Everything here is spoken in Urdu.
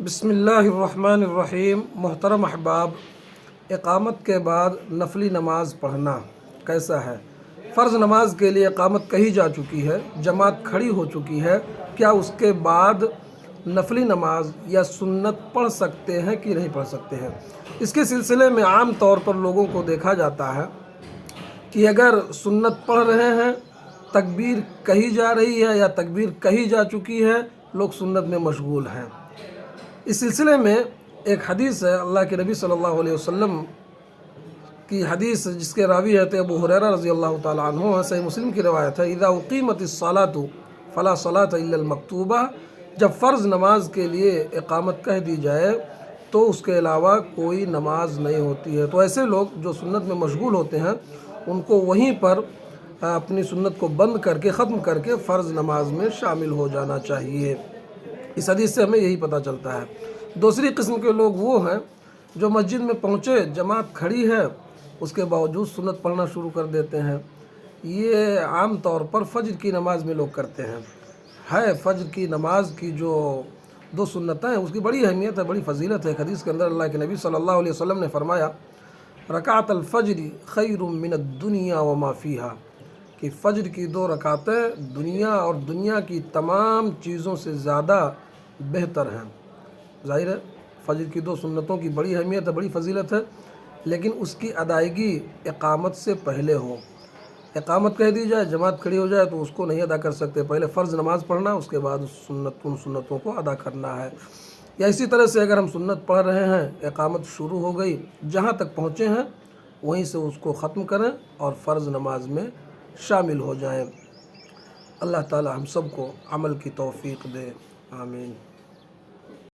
بسم اللہ الرحمن الرحیم۔ محترم احباب، اقامت کے بعد نفلی نماز پڑھنا کیسا ہے؟ فرض نماز کے لیے اقامت کہی جا چکی ہے، جماعت کھڑی ہو چکی ہے، کیا اس کے بعد نفلی نماز یا سنت پڑھ سکتے ہیں کہ نہیں پڑھ سکتے ہیں؟ اس کے سلسلے میں عام طور پر لوگوں کو دیکھا جاتا ہے کہ اگر سنت پڑھ رہے ہیں، تکبیر کہی جا رہی ہے یا تکبیر کہی جا چکی ہے، لوگ سنت میں مشغول ہیں۔ اس سلسلے میں ایک حدیث ہے، اللہ کے نبی صلی اللہ علیہ وسلم کی حدیث، جس کے راوی ہے ابو ہریرہ رضی اللہ تعالیٰ عنہ، صحیح مسلم کی روایت ہے، اذا اقیمت الصلاۃ فلا صلاۃ الا المکتوبہ، جب فرض نماز کے لیے اقامت کہہ دی جائے تو اس کے علاوہ کوئی نماز نہیں ہوتی ہے۔ تو ایسے لوگ جو سنت میں مشغول ہوتے ہیں، ان کو وہیں پر اپنی سنت کو بند کر کے، ختم کر کے فرض نماز میں شامل ہو جانا چاہیے۔ اس حدیث سے ہمیں یہی پتہ چلتا ہے۔ دوسری قسم کے لوگ وہ ہیں جو مسجد میں پہنچے، جماعت کھڑی ہے، اس کے باوجود سنت پڑھنا شروع کر دیتے ہیں۔ یہ عام طور پر فجر کی نماز میں لوگ کرتے ہیں۔ فجر کی نماز کی جو دو سنتیں ہیں، اس کی بڑی اہمیت ہے، بڑی فضیلت ہے۔ ایک حدیث کے اندر اللہ کے نبی صلی اللہ علیہ وسلم نے فرمایا، رکعت الفجر خیر من الدنیا وما فیہا، کہ فجر کی دو رکعتیں دنیا اور دنیا کی تمام چیزوں سے زیادہ بہتر ہیں۔ ظاہر ہے فجر کی دو سنتوں کی بڑی اہمیت ہے، بڑی فضیلت ہے، لیکن اس کی ادائیگی اقامت سے پہلے ہو۔ اقامت کہہ دی جائے، جماعت کھڑی ہو جائے تو اس کو نہیں ادا کر سکتے۔ پہلے فرض نماز پڑھنا، اس کے بعد ان سنتوں کو ادا کرنا ہے۔ یا اسی طرح سے اگر ہم سنت پڑھ رہے ہیں، اقامت شروع ہو گئی، جہاں تک پہنچے ہیں وہیں سے اس کو ختم کریں اور فرض نماز میں شامل ہو جائیں۔ اللہ تعالی ہم سب کو عمل کی توفیق دے، آمین۔